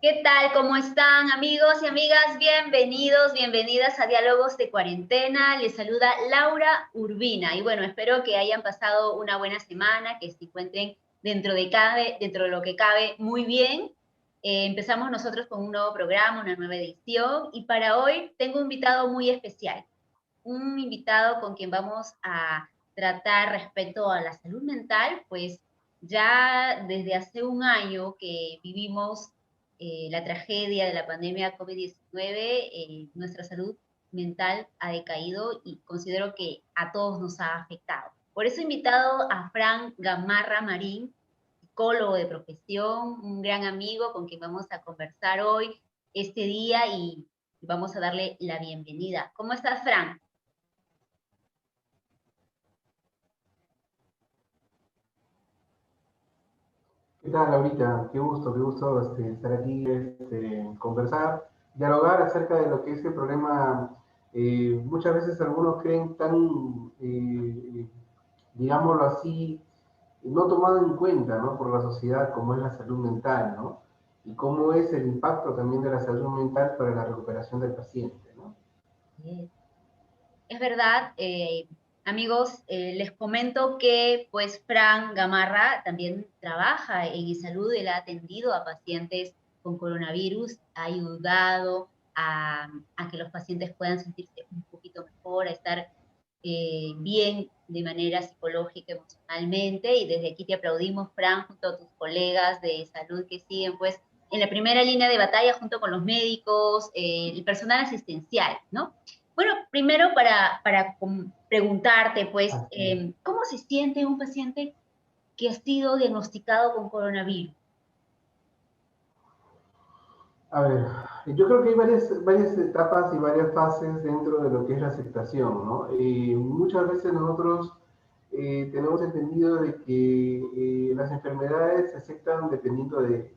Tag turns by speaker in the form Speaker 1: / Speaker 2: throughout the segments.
Speaker 1: ¿Qué tal? ¿Cómo están, amigos y amigas? Bienvenidos, bienvenidas a Diálogos de Cuarentena. Les saluda Laura Urbina. Y bueno, espero que hayan pasado una buena semana, que se encuentren dentro de lo que cabe muy bien. Empezamos nosotros con un nuevo programa, una nueva edición. Y para hoy tengo un invitado muy especial. Un invitado con quien vamos a tratar respecto a la salud mental, pues ya desde hace un año que vivimos la tragedia de la pandemia COVID-19, nuestra salud mental ha decaído y considero que a todos nos ha afectado. Por eso he invitado a Fran Gamarra Marín, psicólogo de profesión, un gran amigo con quien vamos a conversar hoy, este día, y vamos a darle la bienvenida. ¿Cómo estás, Fran?
Speaker 2: ¿Qué tal, Laurita? Qué gusto estar aquí, conversar, dialogar acerca de lo que es el problema. Muchas veces algunos creen tan, digámoslo así, no tomado en cuenta, ¿no? Por la sociedad, como es la salud mental, ¿no? Y cómo es el impacto también de la salud mental para la recuperación del paciente, ¿no?
Speaker 1: Es verdad, amigos, les comento que pues Fran Gamarra también trabaja en salud, él ha atendido a pacientes con coronavirus, ha ayudado a que los pacientes puedan sentirse un poquito mejor, a estar bien de manera psicológica, emocionalmente, y desde aquí te aplaudimos, Fran, junto a tus colegas de salud que siguen pues en la primera línea de batalla junto con los médicos, el personal asistencial, ¿no? Bueno, primero para preguntarte, pues,
Speaker 2: Así es.
Speaker 1: ¿cómo se siente un paciente que ha sido diagnosticado con coronavirus?
Speaker 2: A ver, yo creo que hay varias etapas y varias fases dentro de lo que es la aceptación, ¿no? Muchas veces nosotros tenemos entendido de que las enfermedades se aceptan dependiendo de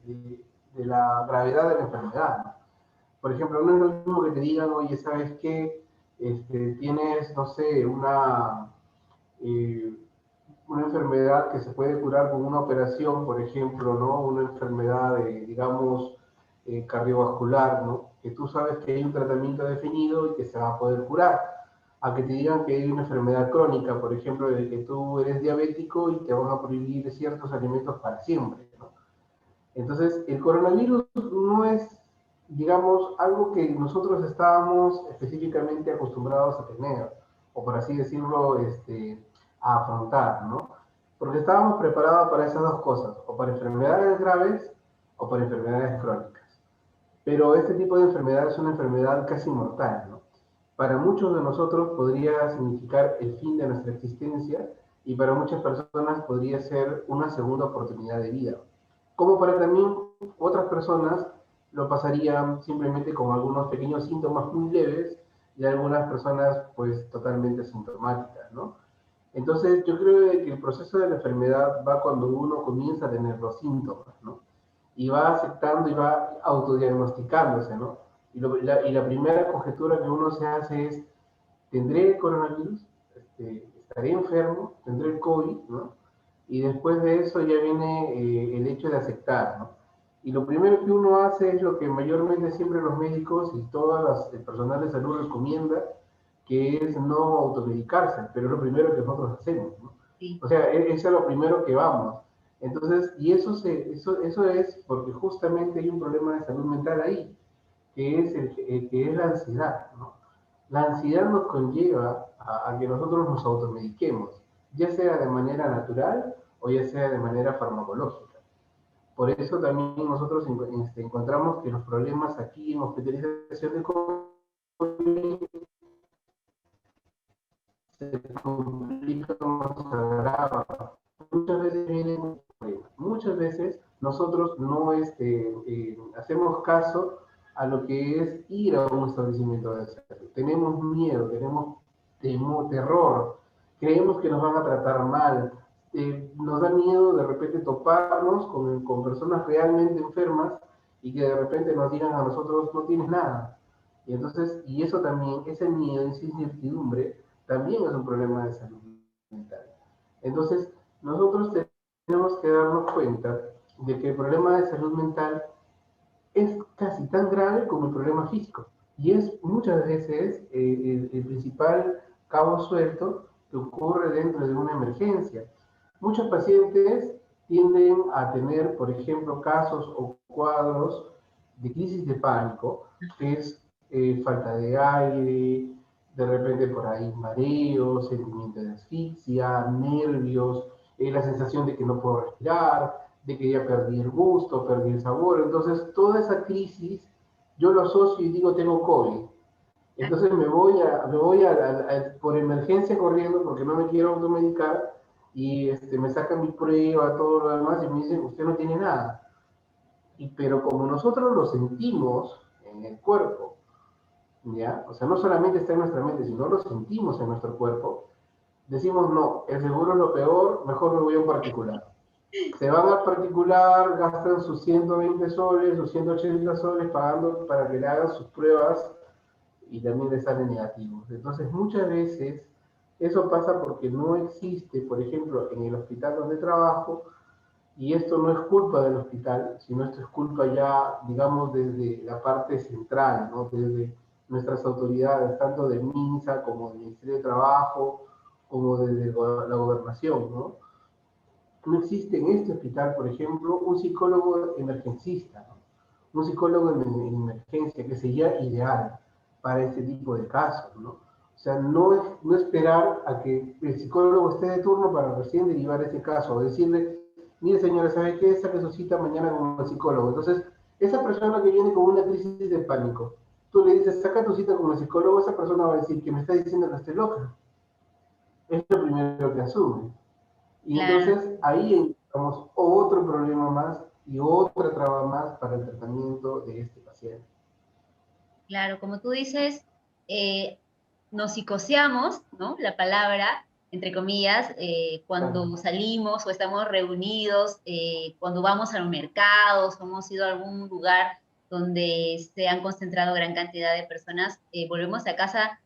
Speaker 2: la gravedad de la enfermedad, ¿no? Por ejemplo, no es lo mismo que te digan, oye, ¿sabes qué? Tienes, no sé, eh, una enfermedad que se puede curar con una operación, por ejemplo, ¿no? Una enfermedad, digamos, cardiovascular, ¿no? Que tú sabes que hay un tratamiento definido y que se va a poder curar. A que te digan que hay una enfermedad crónica, por ejemplo, de que tú eres diabético y te van a prohibir ciertos alimentos para siempre, ¿no? Entonces, el coronavirus no es, digamos, algo que nosotros estábamos específicamente acostumbrados a tener, o por así decirlo, a afrontar, ¿no? Porque estábamos preparados para esas dos cosas, o para enfermedades graves o para enfermedades crónicas. Pero este tipo de enfermedad es una enfermedad casi mortal, ¿no? Para muchos de nosotros podría significar el fin de nuestra existencia y para muchas personas podría ser una segunda oportunidad de vida. Como para también otras personas lo pasarían simplemente con algunos pequeños síntomas muy leves y algunas personas pues totalmente sintomáticas, ¿no? Entonces yo creo que el proceso de la enfermedad va cuando uno comienza a tener los síntomas, ¿no? Y va aceptando y va autodiagnosticándose, ¿no? Y la primera conjetura que uno se hace es, ¿tendré el coronavirus? ¿Estaré enfermo? ¿Tendré el COVID? ¿No? Y después de eso ya viene el hecho de aceptar, ¿no? Y lo primero que uno hace es lo que mayormente siempre los médicos y todo el personal de salud recomienda, que es no automedicarse, pero es lo primero que nosotros hacemos, ¿no?
Speaker 1: Sí.
Speaker 2: O sea, eso es lo primero que vamos. Entonces, y eso es porque justamente hay un problema de salud mental ahí, que es la ansiedad, ¿no? La ansiedad nos conlleva a que nosotros nos automediquemos, ya sea de manera natural o ya sea de manera farmacológica. Por eso también nosotros encontramos que los problemas aquí en hospitalización de COVID se complican más, se agravan. Muchas veces vienen problemas. Muchas veces nosotros no hacemos caso a lo que es ir a un establecimiento de salud. Tenemos miedo, tenemos terror, creemos que nos van a tratar mal, nos da miedo de repente toparnos con personas realmente enfermas y que de repente nos digan a nosotros no tienes nada. Y entonces, y eso también, ese miedo, esa incertidumbre, también es un problema de salud mental. Entonces, nosotros tenemos que darnos cuenta de que el problema de salud mental es casi tan grave como el problema físico. Y es muchas veces el principal cabo suelto que ocurre dentro de una emergencia. Muchos pacientes tienden a tener, por ejemplo, casos o cuadros de crisis de pánico, que es falta de aire, de repente por ahí mareo, sentimiento de asfixia, nervios, la sensación de que no puedo respirar, de que ya perdí el gusto, perdí el sabor. Entonces, toda esa crisis yo lo asocio y digo, tengo COVID. Entonces por emergencia corriendo porque no me quiero automedicar y me sacan mi prueba, todo lo demás y me dicen, usted no tiene nada. Pero como nosotros lo sentimos en el cuerpo, ¿ya? O sea, no solamente está en nuestra mente, sino lo sentimos en nuestro cuerpo, decimos, no, el seguro es lo peor, mejor me voy a un particular. Se van al particular, gastan sus 120 soles, sus 180 soles pagando para que le hagan sus pruebas y también le salen negativos. Entonces, muchas veces eso pasa porque no existe, por ejemplo, en el hospital donde trabajo, y esto no es culpa del hospital, sino esto es culpa ya, digamos, desde la parte central, ¿no? Desde nuestras autoridades, tanto del MINSA como del Ministerio de Trabajo, como desde la gobernación, ¿no? No existe en este hospital, por ejemplo, un psicólogo emergencista, ¿no? Un psicólogo en emergencia, que sería ideal para este tipo de casos, ¿no? O sea, no esperar a que el psicólogo esté de turno para recién derivar ese caso, o decirle, mire señora, ¿sabe qué? Saque su cita mañana con el psicólogo. Entonces, esa persona que viene con una crisis de pánico, tú le dices, saca tu cita con el psicólogo, esa persona va a decir que me está diciendo que estoy loca. Es lo primero que asume. Y
Speaker 1: Claro,
Speaker 2: entonces ahí encontramos otro problema más y otra traba más para el tratamiento de este paciente.
Speaker 1: claro, como tú dices, eh, nos psicoseamos, ¿no? La palabra, entre comillas, cuando
Speaker 2: Claro.
Speaker 1: salimos o estamos reunidos, cuando vamos a los mercados, o hemos ido a algún lugar donde se han concentrado gran cantidad de personas, volvemos a casa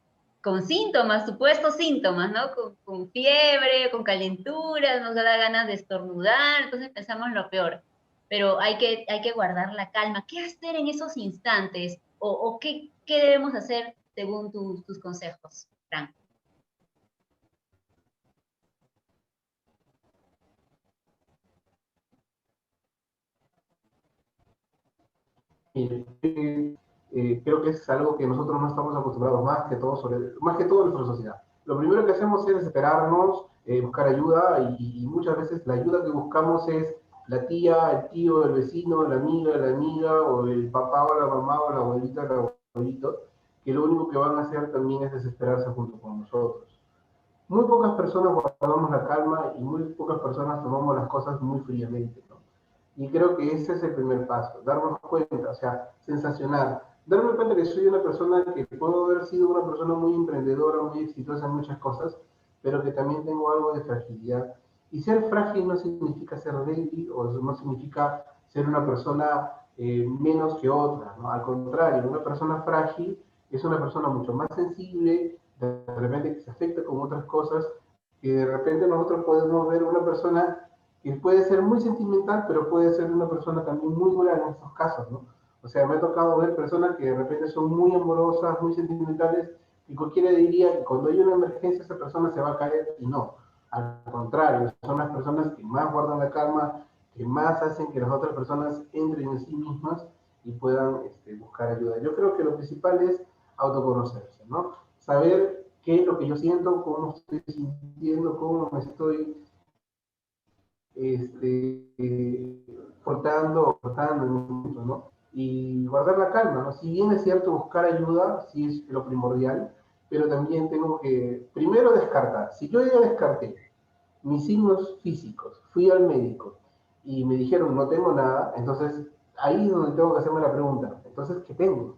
Speaker 1: con síntomas, supuestos síntomas, ¿no? Con fiebre, con calentura, nos da ganas de estornudar, entonces pensamos lo peor. Pero hay que guardar la calma. ¿Qué hacer en esos instantes? ¿O qué debemos hacer según tus consejos, Frank?
Speaker 2: Mire, creo que es algo que nosotros no estamos acostumbrados más que todo en nuestra sociedad. Lo primero que hacemos es esperarnos, buscar ayuda y muchas veces la ayuda que buscamos es la tía, el tío, el vecino, la amiga o el papá o la mamá o la abuelita, el abuelito, que lo único que van a hacer también es desesperarse junto con nosotros. Muy pocas personas guardamos la calma y muy pocas personas tomamos las cosas muy fríamente, ¿no? Y creo que ese es el primer paso, darnos cuenta, o sea, sensacional. Darme cuenta que soy una persona que puedo haber sido una persona muy emprendedora, muy exitosa en muchas cosas, pero que también tengo algo de fragilidad. Y ser frágil no significa ser débil o no significa ser una persona menos que otra, ¿no? Al contrario, una persona frágil es una persona mucho más sensible, de repente que se afecta con otras cosas, que de repente nosotros podemos ver una persona que puede ser muy sentimental, pero puede ser una persona también muy dura en estos casos, ¿no? O sea, me ha tocado ver personas que de repente son muy amorosas, muy sentimentales, y cualquiera diría que cuando hay una emergencia esa persona se va a caer, y no. Al contrario, son las personas que más guardan la calma, que más hacen que las otras personas entren en sí mismas y puedan buscar ayuda. Yo creo que lo principal es autoconocerse, ¿no? Saber qué es lo que yo siento, cómo estoy sintiendo, cómo me estoy portando en un momento, ¿no? Y guardar la calma, ¿no? Si bien es cierto buscar ayuda, sí es lo primordial, pero también tengo que primero descartar. Si yo ya descarté mis signos físicos, fui al médico y me dijeron no tengo nada, entonces ahí es donde tengo que hacerme la pregunta, entonces, ¿qué tengo?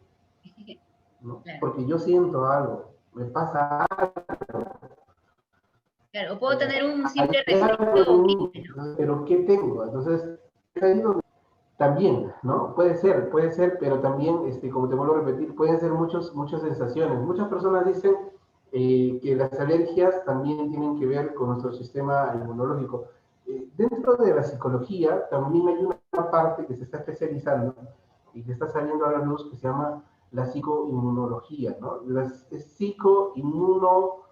Speaker 2: ¿No?
Speaker 1: Claro,
Speaker 2: Porque yo siento algo, me pasa
Speaker 1: claro. O puedo tener un
Speaker 2: hay
Speaker 1: simple
Speaker 2: algo
Speaker 1: resfriado,
Speaker 2: en mí, pero ¿qué tengo? Entonces, es ahí donde también, ¿no? Puede ser, pero también, como te vuelvo a repetir, pueden ser muchas sensaciones. Muchas personas dicen que las alergias también tienen que ver con nuestro sistema inmunológico. Dentro de la psicología también hay una parte que se está especializando y que está saliendo a la luz, que se llama la psicoinmunología, ¿no? Es psicoinmuno,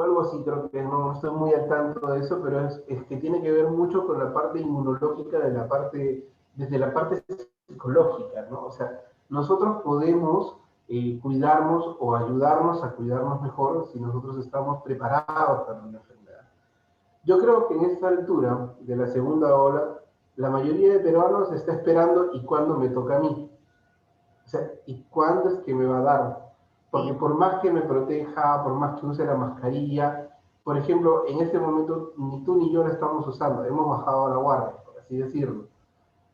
Speaker 2: algo así, creo que no estoy muy al tanto de eso, pero es que tiene que ver mucho con la parte inmunológica desde la parte psicológica, ¿no? O sea, nosotros podemos cuidarnos o ayudarnos a cuidarnos mejor si nosotros estamos preparados para una enfermedad. Yo creo que en esta altura de la segunda ola, la mayoría de peruanos está esperando ¿y cuándo me toca a mí? O sea, ¿y cuándo es que me va a dar? Porque
Speaker 1: Sí.
Speaker 2: por más que me proteja, por más que use la mascarilla, por ejemplo, en este momento ni tú ni yo la estamos usando, hemos bajado la guardia, por así decirlo.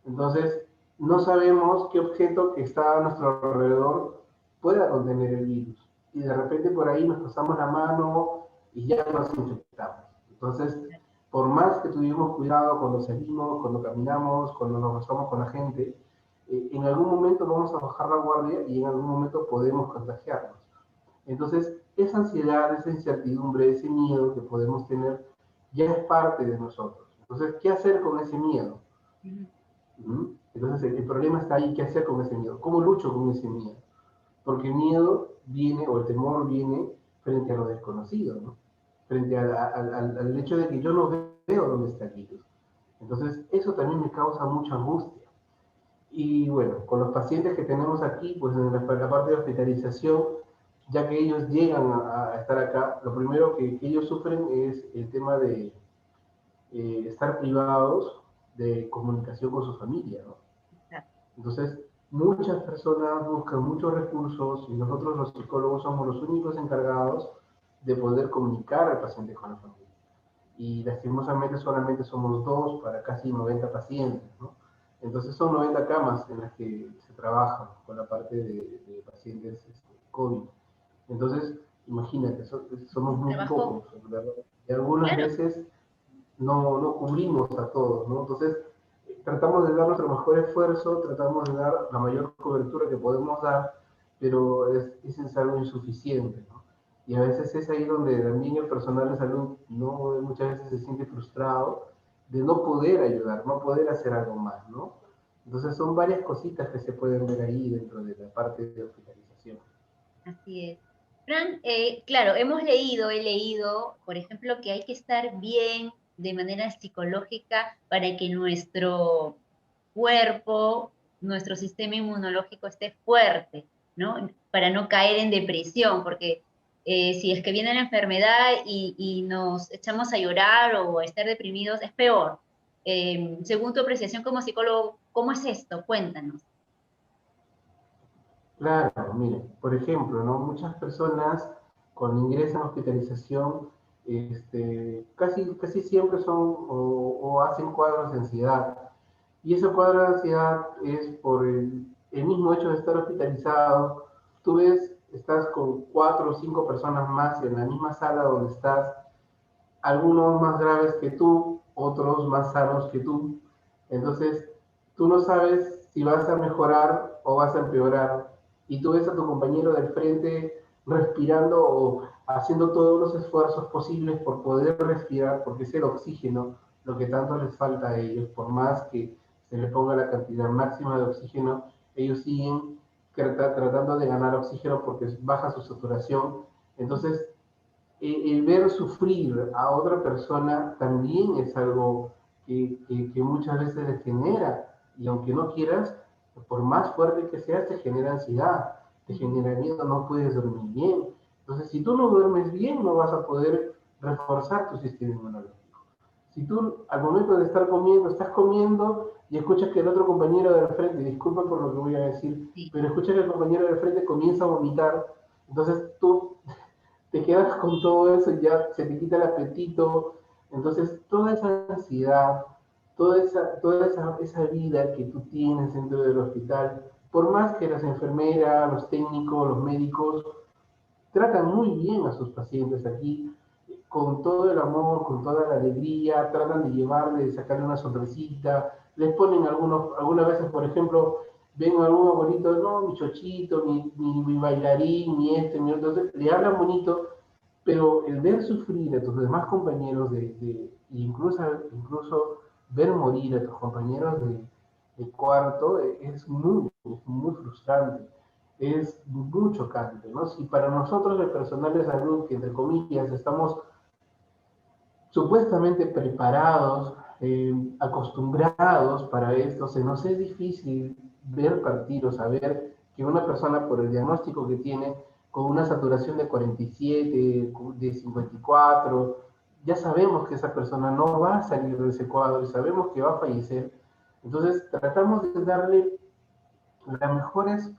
Speaker 2: Entonces, no sabemos qué objeto que está a nuestro alrededor pueda contener el virus. Y de repente por ahí nos pasamos la mano y ya nos infectamos. Entonces, por más que tuvimos cuidado cuando salimos, cuando caminamos, cuando nos rozamos con la gente, en algún momento vamos a bajar la guardia y en algún momento podemos contagiarnos. Entonces, esa ansiedad, esa incertidumbre, ese miedo que podemos tener ya es parte de nosotros. Entonces, ¿qué hacer con ese miedo? Entonces el problema está ahí, ¿qué hacer con ese miedo? ¿Cómo lucho con ese miedo? Porque el miedo viene, o el temor viene frente a lo desconocido, ¿no? Frente al hecho de que yo no veo dónde está el virus. Entonces eso también me causa mucha angustia. Y bueno, con los pacientes que tenemos aquí, pues en la parte de hospitalización, ya que ellos llegan a estar acá, lo primero que ellos sufren es el tema de estar privados de comunicación con su familia, ¿no? Entonces, muchas personas buscan muchos recursos y nosotros los psicólogos somos los únicos encargados de poder comunicar al paciente con la familia. Y lastimosamente solamente somos 2 para casi 90 pacientes, ¿no? Entonces son 90 camas en las que se trabaja con la parte de pacientes COVID. Entonces, imagínate, somos muy
Speaker 1: Trabajo,
Speaker 2: pocos, ¿verdad? Y algunas
Speaker 1: claro.
Speaker 2: veces no cubrimos a todos, ¿no? Entonces, tratamos de dar nuestro mejor esfuerzo, tratamos de dar la mayor cobertura que podemos dar, pero es algo insuficiente, ¿no? Y a veces es ahí donde también el personal de salud no, muchas veces se siente frustrado de no poder ayudar, no poder hacer algo más, ¿no? Entonces son varias cositas que se pueden ver ahí dentro de la parte de hospitalización.
Speaker 1: Así es. Fran, claro, he leído, por ejemplo, que hay que estar bien de manera psicológica para que nuestro cuerpo, nuestro sistema inmunológico esté fuerte, ¿no? Para no caer en depresión, porque si es que viene la enfermedad y nos echamos a llorar o a estar deprimidos, es peor. Según tu apreciación como psicólogo, ¿cómo es esto? Cuéntanos.
Speaker 2: Claro, mire, por ejemplo, ¿no? Muchas personas cuando ingresan a hospitalización, casi siempre son o hacen cuadros de ansiedad. Y ese cuadro de ansiedad es por el mismo hecho de estar hospitalizado. Tú ves, estás con 4 o 5 personas más en la misma sala donde estás, algunos más graves que tú, otros más sanos que tú. Entonces, tú no sabes si vas a mejorar o vas a empeorar. Y tú ves a tu compañero del frente respirando o haciendo todos los esfuerzos posibles por poder respirar, porque es el oxígeno lo que tanto les falta a ellos. Por más que se les ponga la cantidad máxima de oxígeno, ellos siguen tratando de ganar oxígeno porque baja su saturación. Entonces, el ver sufrir a otra persona también es algo que muchas veces te genera, y aunque no quieras, por más fuerte que seas, te genera ansiedad, te genera miedo, no puedes dormir bien. Entonces, si tú no duermes bien, no vas a poder reforzar tu sistema inmunológico. Si tú al momento de estar comiendo, estás comiendo y escuchas que el otro compañero del frente, disculpa por lo que voy a decir,
Speaker 1: Sí,
Speaker 2: pero escuchas que el compañero del frente comienza a vomitar, entonces tú te quedas con todo eso y ya se te quita el apetito. Entonces, toda esa ansiedad, esa vida que tú tienes dentro del hospital, por más que las enfermeras, los técnicos, los médicos tratan muy bien a sus pacientes aquí, con todo el amor, con toda la alegría, tratan de llevarle, de sacarle una sonrisita, les ponen algunas veces, por ejemplo, ven a algún abuelito, no, mi chochito, mi bailarín, mi mi otro, entonces le hablan bonito, pero el ver sufrir a tus demás compañeros, incluso ver morir a tus compañeros de cuarto es muy frustrante, es muy chocante, ¿no? Si para nosotros el personal de salud, que entre comillas estamos supuestamente preparados, acostumbrados para esto, se nos es difícil ver partir o saber que una persona por el diagnóstico que tiene, con una saturación de 47, de 54, ya sabemos que esa persona no va a salir de ese cuadro y sabemos que va a fallecer. Entonces tratamos de darle las mejores,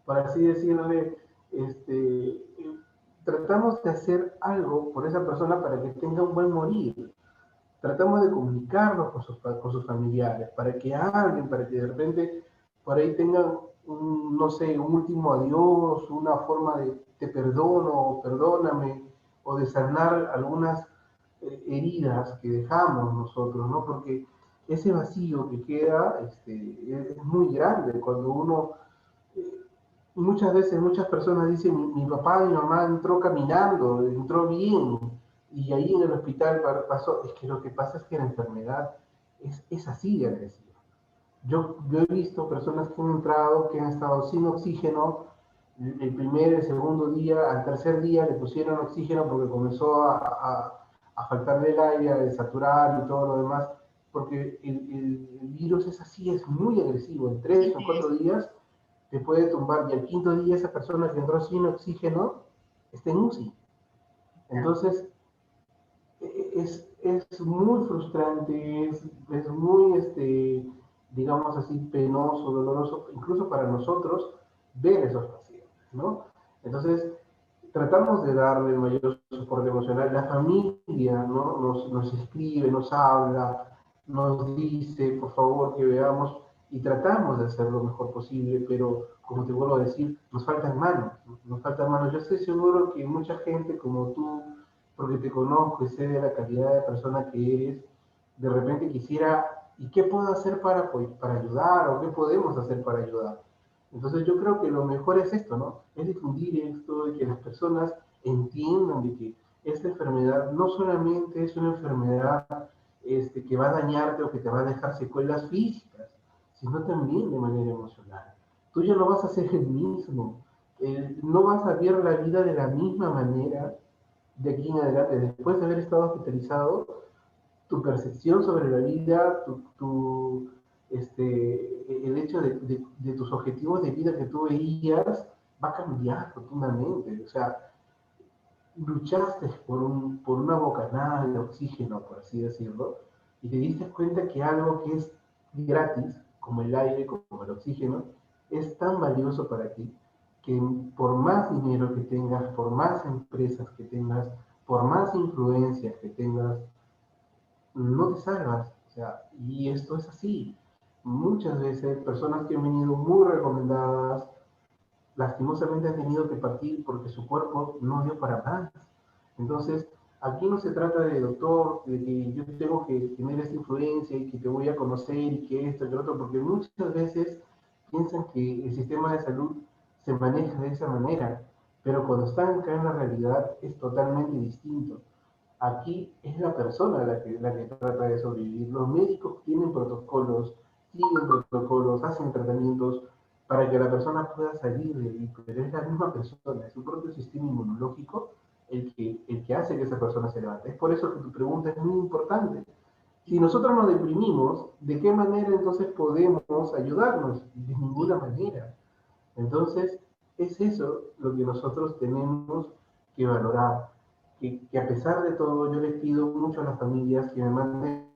Speaker 2: por así decirle, tratamos de hacer algo por esa persona para que tenga un buen morir. Tratamos de comunicarnos con sus familiares, para que hablen, para que de repente por ahí tengan, no sé, un último adiós, una forma de te perdono, o perdóname, o de sanar algunas heridas que dejamos nosotros, ¿no? Porque ese vacío que queda es muy grande cuando uno, eh, muchas veces muchas personas dicen, mi papá y mi mamá entró caminando, entró bien, y ahí en el hospital pasó. Es que lo que pasa es que la enfermedad es así de agresiva. Yo he visto personas que han entrado, que han estado sin oxígeno, el primer, el segundo día, al tercer día le pusieron oxígeno porque comenzó a faltarle el aire, a desaturar y todo lo demás, porque el virus es así, es muy agresivo. En 3 o 4 días te puede tumbar, y al quinto día esa persona que entró sin oxígeno está en UCI. Entonces, es muy frustrante, es muy, digamos así, penoso, doloroso, incluso para nosotros, ver esos pacientes, ¿no? Entonces, tratamos de darle el mayor soporte emocional. La familia, ¿no? Nos escribe, nos habla, nos dice, por favor, que veamos, y tratamos de hacer lo mejor posible, pero, como te vuelvo a decir, nos faltan manos, ¿no? Nos faltan manos. Yo estoy seguro que mucha gente como tú, porque te conozco y sé de la calidad de persona que eres, de repente quisiera, ¿y qué puedo hacer para ayudar? ¿O qué podemos hacer para ayudar? Entonces yo creo que lo mejor es esto, ¿no? Es difundir esto, de que las personas entiendan de que esta enfermedad no solamente es una enfermedad que va a dañarte o que te va a dejar secuelas físicas, sino también de manera emocional. Tú ya no vas a ser el mismo, no vas a ver la vida de la misma manera de aquí en adelante. Después de haber estado hospitalizado, tu percepción sobre la vida, el hecho de tus objetivos de vida que tú veías va a cambiar rotundamente. O sea, luchaste por una bocanada de oxígeno, por así decirlo, y te diste cuenta que algo que es gratis, como el aire, como el oxígeno, es tan valioso para ti que por más dinero que tengas, por más empresas que tengas, por más influencias que tengas, no te salvas. O sea, y esto es así. Muchas veces personas que han venido muy recomendadas, lastimosamente han tenido que partir porque su cuerpo no dio para más. Entonces, aquí no se trata de doctor, de que yo tengo que tener esta influencia y que te voy a conocer y que esto y lo otro, porque muchas veces piensan que el sistema de salud se maneja de esa manera, pero cuando están acá en la realidad es totalmente distinto. Aquí es la persona la que trata de sobrevivir. Los médicos tienen protocolos, siguen protocolos, hacen tratamientos para que la persona pueda salir de ahí, pero es la misma persona, es su propio sistema inmunológico el que hace que esa persona se levante. Es por eso que tu pregunta es muy importante. Si nosotros nos deprimimos, ¿de qué manera entonces podemos ayudarnos? De ninguna manera. Entonces, es eso lo que nosotros tenemos que valorar. Que a pesar de todo, yo les pido mucho a las familias que me manden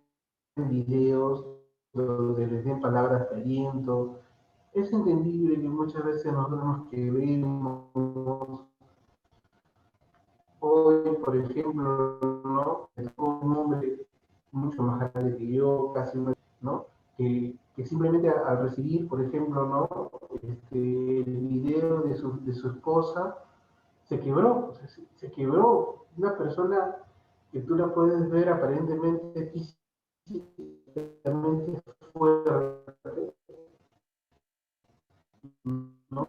Speaker 2: videos donde les den palabras de aliento. Es entendible que muchas veces nosotros nos queremos. Hoy, por ejemplo, ¿no? Un hombre mucho más grande que yo, casi, ¿no? Que simplemente al recibir, por ejemplo, ¿no? El video de su esposa, se quebró, o sea, se quebró. Una persona que tú la puedes ver aparentemente físicamente fuerte, ¿no?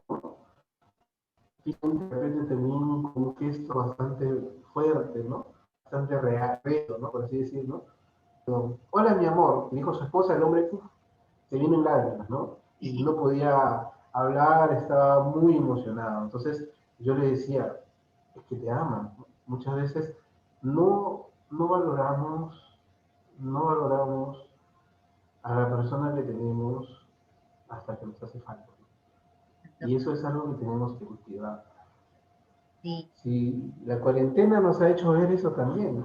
Speaker 2: Físicamente de repente tenía un gesto bastante fuerte, ¿no? Bastante real, ¿no? Por así decirlo. Hola, mi amor, dijo su esposa, el hombre se vienen lágrimas, ¿no? Y no podía hablar, estaba muy emocionado. Entonces yo le decía, es que te aman. Muchas veces no valoramos, no valoramos a la persona que tenemos hasta que nos hace falta. Y eso es algo que tenemos que cultivar.
Speaker 1: Sí.
Speaker 2: Sí, la cuarentena nos ha hecho ver eso también.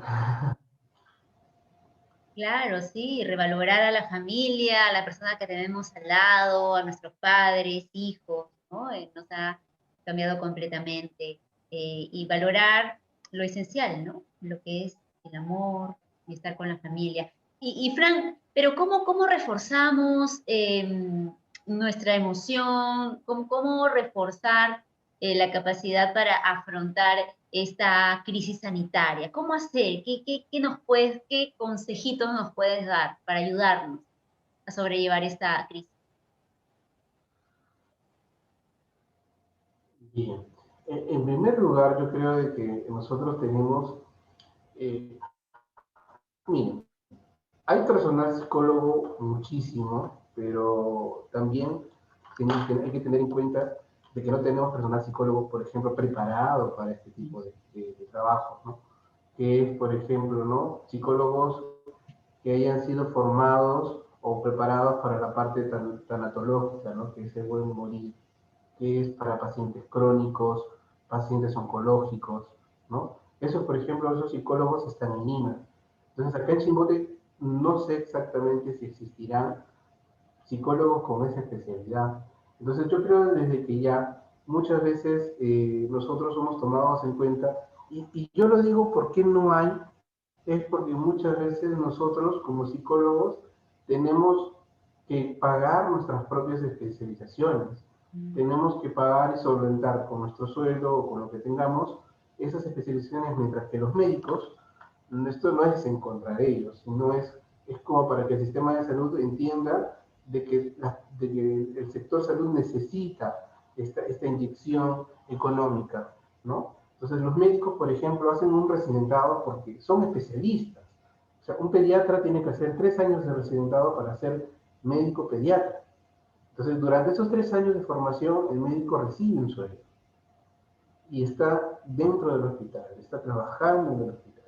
Speaker 1: Claro, sí, revalorar a la familia, a la persona que tenemos al lado, a nuestros padres, hijos, ¿no? Nos ha cambiado completamente. Y valorar lo esencial, ¿no? Lo que es el amor y estar con la familia. Y Frank, pero ¿cómo reforzamos nuestra emoción? ¿Cómo reforzar la capacidad para afrontar esta crisis sanitaria? ¿Cómo hacer? ¿Qué consejitos nos puedes dar para ayudarnos a sobrellevar esta crisis?
Speaker 2: Bien. En primer lugar, yo creo de que nosotros tenemos, eh, miren, hay personal psicólogo muchísimo, pero también hay que tener en cuenta de que no tenemos personal psicólogo, por ejemplo, preparado para este tipo de trabajo, ¿no? Que es, por ejemplo, ¿no? Psicólogos que hayan sido formados o preparados para la parte tanatológica, ¿no? Que es el buen morir, que es para pacientes crónicos, pacientes oncológicos, ¿no? Esos, por ejemplo, esos psicólogos están en Lima. Entonces, acá en Chimbote no sé exactamente si existirán psicólogos con esa especialidad. Entonces, yo creo desde que ya muchas veces nosotros somos tomados en cuenta, y yo lo digo porque no hay, es porque muchas veces nosotros como psicólogos tenemos que pagar nuestras propias especializaciones. Tenemos que pagar y solventar con nuestro sueldo o con lo que tengamos esas especializaciones, mientras que los médicos, esto no es en contra de ellos, sino es como para que el sistema de salud entienda de que el sector salud necesita esta inyección económica, ¿no? Entonces los médicos, por ejemplo, hacen un residentado porque son especialistas. O sea, un pediatra tiene que hacer 3 años de residentado para ser médico pediatra. Entonces, durante esos 3 años de formación, el médico recibe un sueldo y está dentro del hospital, está trabajando en el hospital.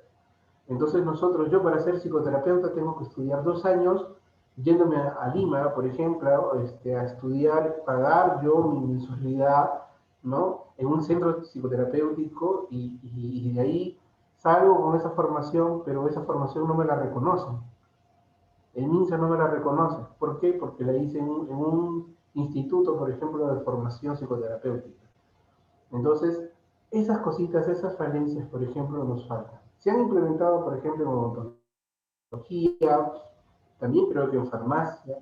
Speaker 2: Entonces nosotros, yo para ser psicoterapeuta tengo que estudiar 2 años, yéndome a Lima, por ejemplo, a estudiar, pagar yo mi mensualidad, ¿no? En un centro psicoterapéutico y de ahí salgo con esa formación, pero esa formación no me la reconocen. El MINSA no me la reconoce. ¿Por qué? Porque la hice en un instituto, por ejemplo, de formación psicoterapéutica. Entonces, esas cositas, esas falencias, por ejemplo, nos faltan. Se han implementado, por ejemplo, en odontología, también creo que en farmacia,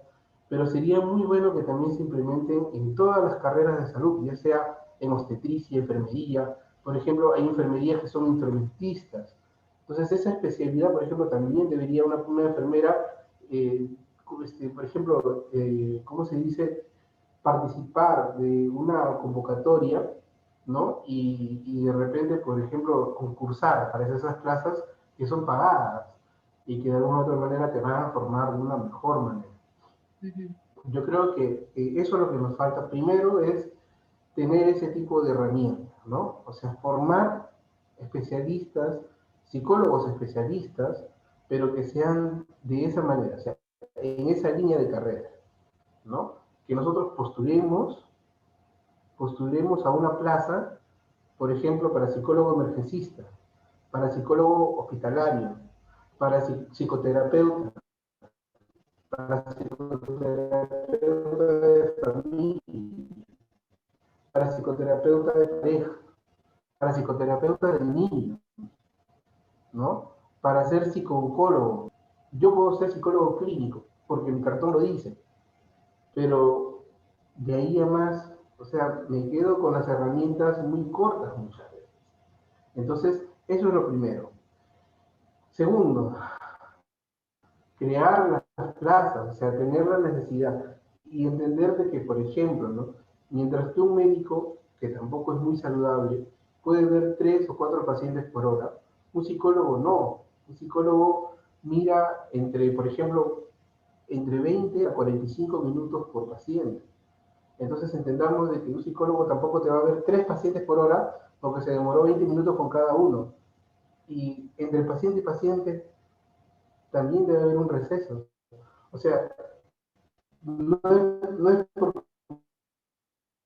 Speaker 2: pero sería muy bueno que también se implementen en todas las carreras de salud, ya sea en obstetricia, enfermería. Por ejemplo, hay enfermerías que son instrumentistas. Entonces, esa especialidad, por ejemplo, también debería una enfermera, por ejemplo, ¿cómo se dice? Participar de una convocatoria, ¿no? Y de repente, por ejemplo, concursar para esas plazas que son pagadas y que de alguna u otra manera te van a formar de una mejor manera.
Speaker 1: Ujú.
Speaker 2: Yo creo que eso es lo que nos falta. Primero es tener ese tipo de herramientas, ¿no? O sea, formar especialistas, psicólogos especialistas, pero que sean de esa manera, o sea, en esa línea de carrera, ¿no? Que nosotros postulemos a una plaza, por ejemplo, para psicólogo emergencista, para psicólogo hospitalario, para psicoterapeuta, para psicoterapeuta de familia, para psicoterapeuta de pareja, para psicoterapeuta del niño, ¿no? Para ser psicooncólogo. Yo puedo ser psicólogo clínico, porque mi cartón lo dice, pero de ahí a más, o sea, me quedo con las herramientas muy cortas muchas veces. Entonces, eso es lo primero. Segundo, crear las plazas, o sea, tener la necesidad y entender de que, por ejemplo, ¿no? Mientras que un médico, que tampoco es muy saludable, puede ver 3 o 4 pacientes por hora, un psicólogo no. Un psicólogo mira entre, por ejemplo, entre 20 a 45 minutos por paciente. Entonces entendamos de que un psicólogo tampoco te va a ver 3 pacientes por hora porque se demoró 20 minutos con cada uno. Y entre paciente y paciente también debe haber un receso. O sea, no es porque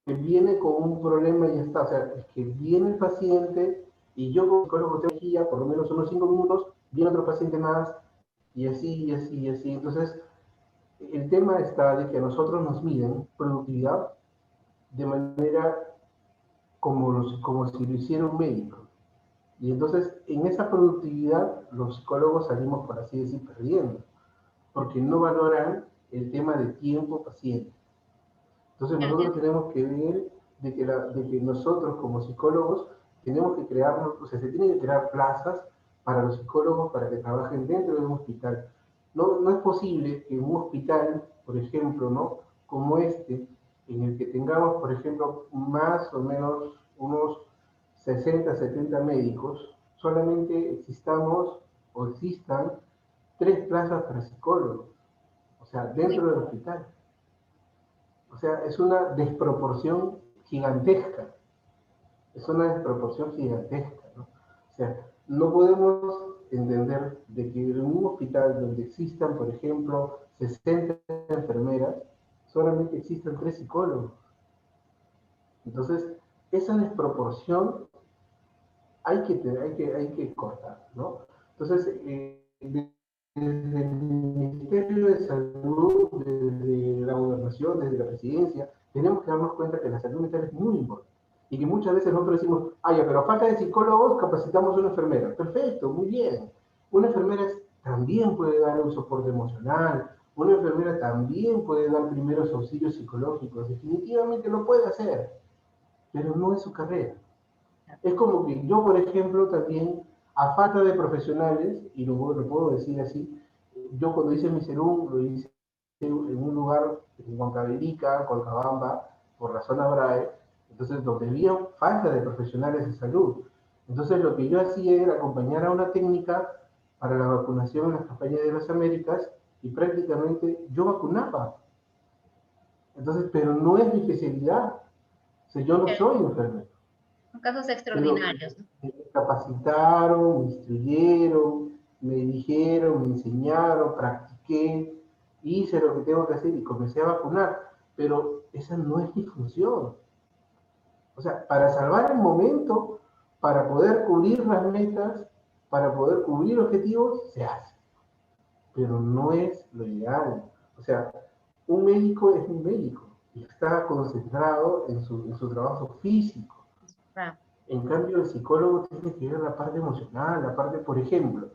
Speaker 2: viene con un problema y ya está. O sea, es que viene el paciente y yo como psicólogo tengo aquí ya por lo menos unos 5 minutos, viene otro paciente más y así, y así, y así. Entonces, el tema está de que a nosotros nos miden productividad de manera como si lo hiciera un médico. Y entonces, en esa productividad, los psicólogos salimos, por así decir, perdiendo, porque no valoran el tema de tiempo paciente. Entonces, nosotros tenemos que ver de que nosotros como psicólogos tenemos que crear, o sea, se tienen que crear plazas para los psicólogos para que trabajen dentro de un hospital. No es posible que en un hospital, por ejemplo, ¿no? Como este, en el que tengamos, por ejemplo, más o menos unos 60, 70 médicos, solamente existamos o existan 3 plazas para psicólogos, o sea, dentro del hospital. O sea, es una desproporción gigantesca. Es una desproporción gigantesca, ¿no? O sea, no podemos entender de que en un hospital donde existan, por ejemplo, 60 enfermeras, solamente existan 3 psicólogos. Entonces, esa desproporción hay que cortar, ¿no? Entonces, desde el Ministerio de Salud, desde la gobernación, desde la presidencia, tenemos que darnos cuenta que la salud mental es muy importante. Y que muchas veces nosotros decimos, ya, pero a falta de psicólogos capacitamos a una enfermera. Perfecto, muy bien. Una enfermera también puede dar un soporte emocional, una enfermera también puede dar primeros auxilios psicológicos, definitivamente lo puede hacer, pero no es su carrera. Es como que yo, por ejemplo, también, a falta de profesionales, y lo puedo decir así, yo cuando hice mi serum, lo hice en un lugar, en Huancavelica, Colcabamba, por la zona Brae, entonces donde había falta de profesionales de salud. Entonces lo que yo hacía era acompañar a una técnica para la vacunación en las campañas de las Américas, y prácticamente yo vacunaba. Entonces, pero no es mi especialidad. O sea, yo no soy enfermero.
Speaker 1: Son casos
Speaker 2: Pero
Speaker 1: extraordinarios.
Speaker 2: me capacitaron, me instruyeron, me dijeron, me enseñaron, practiqué, hice lo que tengo que hacer y comencé a vacunar. Pero esa no es mi función. O sea, para salvar el momento, para poder cubrir las metas, para poder cubrir objetivos, se hace. Pero no es lo ideal. O sea, un médico es un médico y está concentrado en su trabajo físico. En cambio, el psicólogo tiene que ver la parte emocional, la parte, por ejemplo,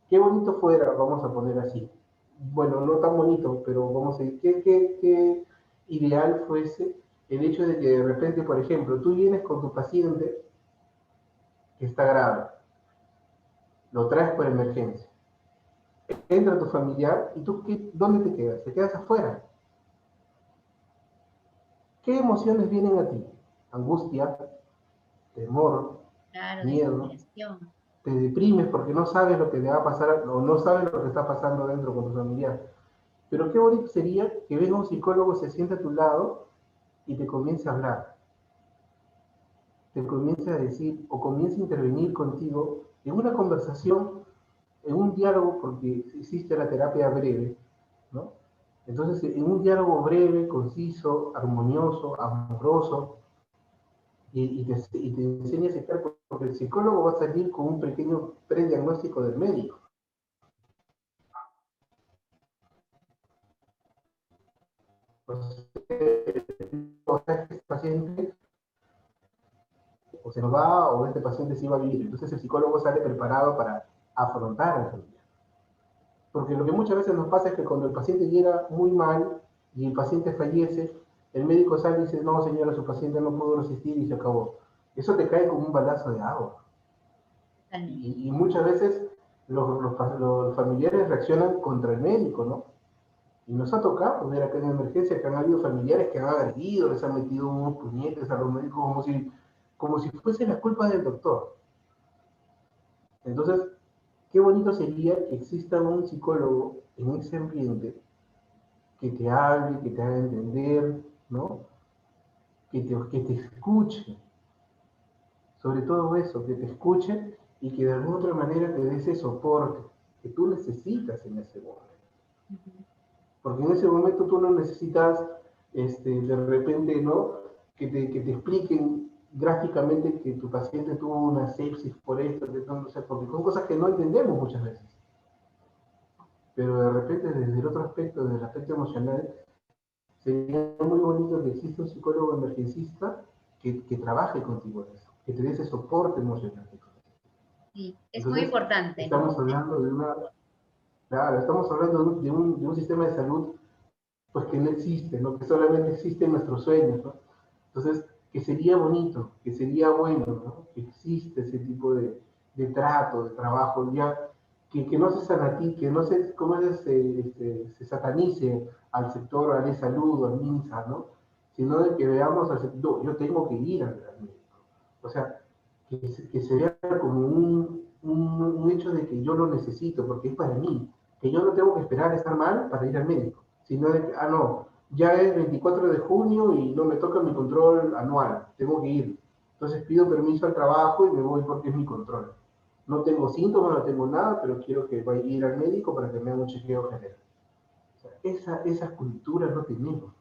Speaker 2: qué bonito fuera, vamos a poner así. Bueno, no tan bonito, pero vamos a decir, qué ideal fuese el hecho de que de repente, por ejemplo, tú vienes con tu paciente que está grave, lo traes por emergencia, entra tu familiar y tú, ¿dónde te quedas? Te quedas afuera. ¿Qué emociones vienen a ti? Angustia, temor,
Speaker 1: Claro,
Speaker 2: miedo.
Speaker 1: desesperación.
Speaker 2: Te deprimes porque no sabes lo que le va a pasar o no sabes lo que está pasando dentro con tu familiar. Pero qué bonito sería que venga un psicólogo, se siente a tu lado y te comience a hablar, te comience a decir o comience a intervenir contigo en una conversación, en un diálogo, porque existe la terapia breve, ¿no? Entonces, en un diálogo breve, conciso, armonioso, amoroso, y te enseña a aceptar, porque el psicólogo va a salir con un pequeño prediagnóstico del médico. Pues, o sea, este paciente o se nos va o este paciente sí va a vivir. Entonces el psicólogo sale preparado para afrontar la enfermedad. Porque lo que muchas veces nos pasa es que cuando el paciente llega muy mal y el paciente fallece, el médico sale y dice, no señora, su paciente no pudo resistir y se acabó. Eso te cae como un balazo de agua. Y muchas veces los familiares reaccionan contra el médico, ¿no? Y nos ha tocado ver acá en emergencia que han habido familiares que han agredido, les han metido unos puñetes a los médicos como si fuese la culpa del doctor. Entonces, qué bonito sería que exista un psicólogo en ese ambiente que te hable, que te haga entender, ¿no? Que te escuche, sobre todo eso, que te escuche y que de alguna otra manera te dé ese soporte que tú necesitas en ese momento. Porque en ese momento tú no necesitas, de repente, ¿no? Que te expliquen gráficamente que tu paciente tuvo una sepsis por esto, no sé, porque son cosas que no entendemos muchas veces. Pero de repente, desde el otro aspecto, desde el aspecto emocional, sería muy bonito que exista un psicólogo emergencista que trabaje contigo en eso, que te dé ese soporte emocional.
Speaker 1: Sí, es muy
Speaker 2: Entonces,
Speaker 1: importante,
Speaker 2: estamos
Speaker 1: ¿no?
Speaker 2: hablando de una, claro, estamos hablando de un sistema de salud pues que no existe, ¿no? Que solamente existe en nuestros sueños, ¿no? Entonces, que sería bonito, que sería bueno, ¿no? Que existe ese tipo de trato, de trabajo, ya, que no se sanatice, que no se, ¿cómo se satanice al sector, a la salud, al MINSA, ¿no? Sino de que veamos al sector, yo tengo que ir al médico. O sea, que se vea como un hecho de que yo lo necesito, porque es para mí, que yo no tengo que esperar a estar mal para ir al médico, sino de que, no, ya es 24 de junio y no me toca mi control anual, tengo que ir. Entonces pido permiso al trabajo y me voy porque es mi control. No tengo síntomas, no tengo nada, pero quiero que vaya a ir al médico para que me haga un chequeo general. O sea, esa cultura no tenemos.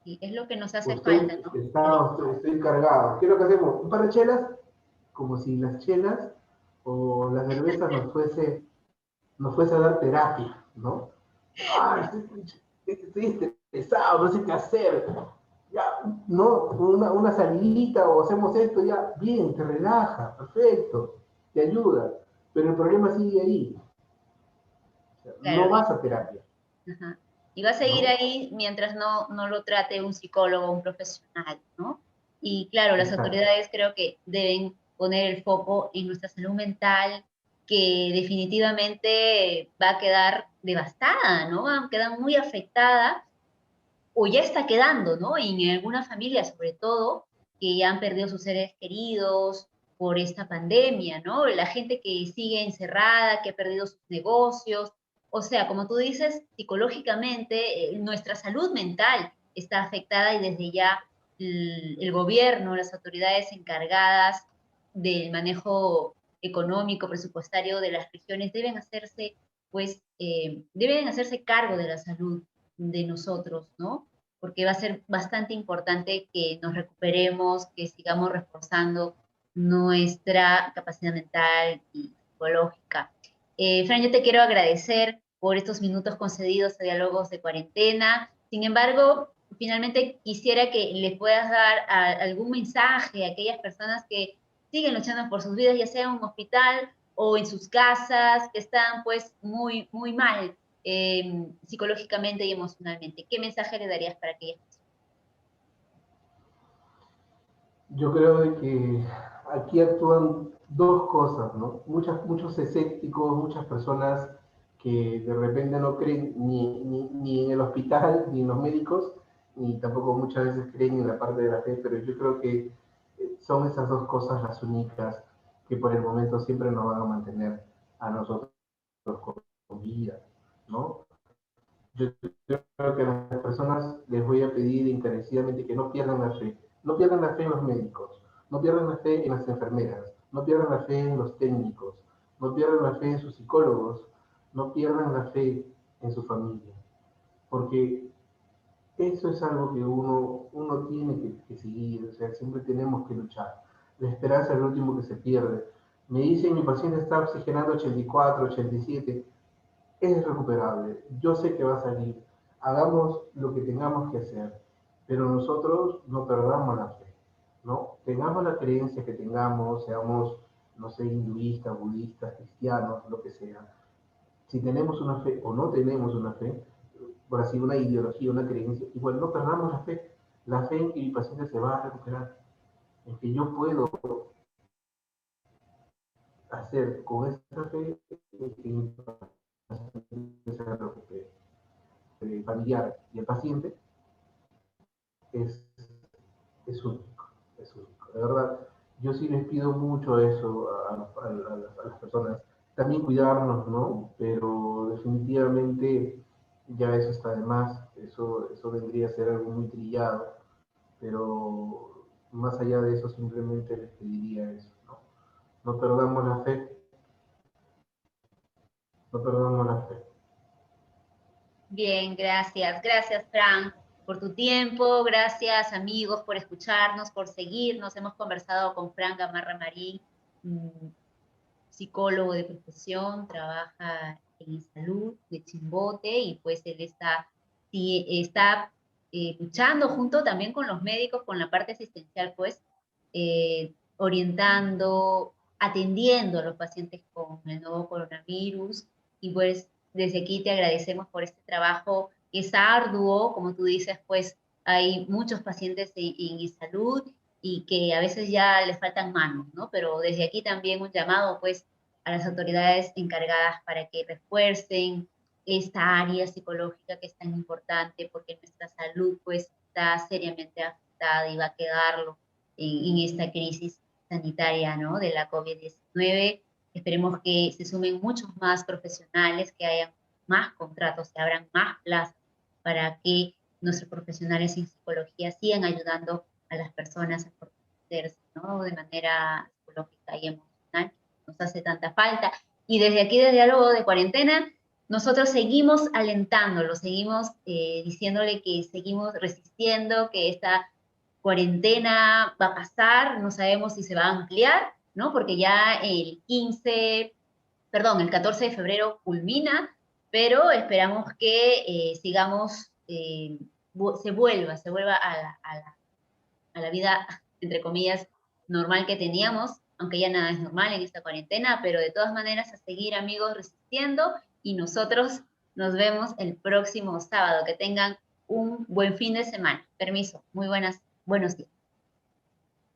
Speaker 1: Y es lo que nos hace falta,
Speaker 2: Usted
Speaker 1: ¿no?
Speaker 2: está, estoy encargado. ¿Qué es lo que hacemos? Un par de chelas, como si las chelas o la cerveza nos fuese a dar terapia, ¿no? Ay, estoy estresado, no sé qué hacer. Ya, no, una salidita o hacemos esto, ya, bien, te relaja, perfecto, te ayuda. Pero el problema sigue ahí. O sea,
Speaker 1: Claro,
Speaker 2: no vas a terapia,
Speaker 1: ajá. Y va a seguir
Speaker 2: ¿no?
Speaker 1: ahí mientras no lo trate un psicólogo o un profesional, ¿no? Y claro, las
Speaker 2: Exacto.
Speaker 1: autoridades creo que deben poner el foco en nuestra salud mental, que definitivamente va a quedar devastada, ¿no? Va a quedar muy afectada, o ya está quedando, ¿no? Y en algunas familias, sobre todo, que ya han perdido sus seres queridos por esta pandemia, ¿no? La gente que sigue encerrada, que ha perdido sus negocios. O sea, como tú dices, psicológicamente nuestra salud mental está afectada y desde ya el gobierno, las autoridades encargadas del manejo económico, presupuestario de las regiones deben hacerse, pues, deben hacerse cargo de la salud de nosotros, ¿no? Porque va a ser bastante importante que nos recuperemos, que sigamos reforzando nuestra capacidad mental y psicológica. Fran, yo te quiero agradecer por estos minutos concedidos a Diálogos de Cuarentena. Sin embargo, finalmente quisiera que le puedas dar algún mensaje a aquellas personas que siguen luchando por sus vidas, ya sea en un hospital o en sus casas, que están pues muy, muy mal psicológicamente y emocionalmente. ¿Qué mensaje le darías para aquellas personas?
Speaker 2: Yo creo de que aquí actúan dos cosas, ¿no? Muchos escépticos, muchas personas que de repente no creen ni en el hospital, ni en los médicos, ni tampoco muchas veces creen en la parte de la fe, pero yo creo que son esas dos cosas las únicas que por el momento siempre nos van a mantener a nosotros con vida, ¿no? Yo creo que a las personas les voy a pedir encarecidamente que no pierdan la fe. No pierdan la fe en los médicos, no pierdan la fe en las enfermeras, no pierdan la fe en los técnicos, no pierdan la fe en sus psicólogos, no pierdan la fe en su familia. Porque eso es algo que uno tiene que seguir, o sea, siempre tenemos que luchar. La esperanza es lo último que se pierde. Me dicen, mi paciente está oxigenando 84, 87, es recuperable, yo sé que va a salir, hagamos lo que tengamos que hacer, pero nosotros no perdamos la fe, ¿no? Tengamos la creencia que tengamos, seamos, no sé, hinduistas, budistas, cristianos, lo que sea. Si tenemos una fe o no tenemos una fe, por así una ideología, una creencia, igual no perdamos la fe en que mi paciente se va a recuperar, en que yo puedo hacer con esa fe que mi paciente se recupere. Familiar y el paciente es, es único, es único. De verdad, yo sí les pido mucho eso a las personas, también cuidarnos, ¿no? Pero definitivamente ya eso está de más, eso vendría a ser algo muy trillado, pero más allá de eso simplemente les pediría eso, ¿no? No perdamos la fe, no perdamos la fe.
Speaker 1: Bien, gracias. Gracias, Frank, por tu tiempo. Gracias, amigos, por escucharnos, por seguirnos. Hemos conversado con Frank Gamarra Marín, psicólogo de profesión, trabaja en salud de Chimbote y pues él está, sí, está luchando junto también con los médicos, con la parte asistencial, pues orientando, atendiendo a los pacientes con el nuevo coronavirus y pues desde aquí te agradecemos por este trabajo que es arduo, como tú dices, pues hay muchos pacientes en salud y que a veces ya les faltan manos, ¿no? Pero desde aquí también un llamado, pues, a las autoridades encargadas para que refuercen esta área psicológica que es tan importante porque nuestra salud, pues, está seriamente afectada y va a quedarlo en esta crisis sanitaria, ¿no? De la COVID-19. Esperemos que se sumen muchos más profesionales, que hayan más contratos, que abran más plazas para que nuestros profesionales en psicología sigan ayudando a las personas a fortalecerse, ¿no? De manera psicológica y emocional, nos hace tanta falta. Y desde aquí, desde Diálogo de Cuarentena, nosotros seguimos alentándolo, seguimos diciéndole que seguimos resistiendo, que esta cuarentena va a pasar, no sabemos si se va a ampliar, ¿no? Porque ya el 14 de febrero culmina, pero esperamos que sigamos, se vuelva a la vida, entre comillas, normal que teníamos, aunque ya nada es normal en esta cuarentena, pero de todas maneras a seguir, amigos, resistiendo y nosotros nos vemos el próximo sábado. Que tengan un buen fin de semana. Permiso, buenos días.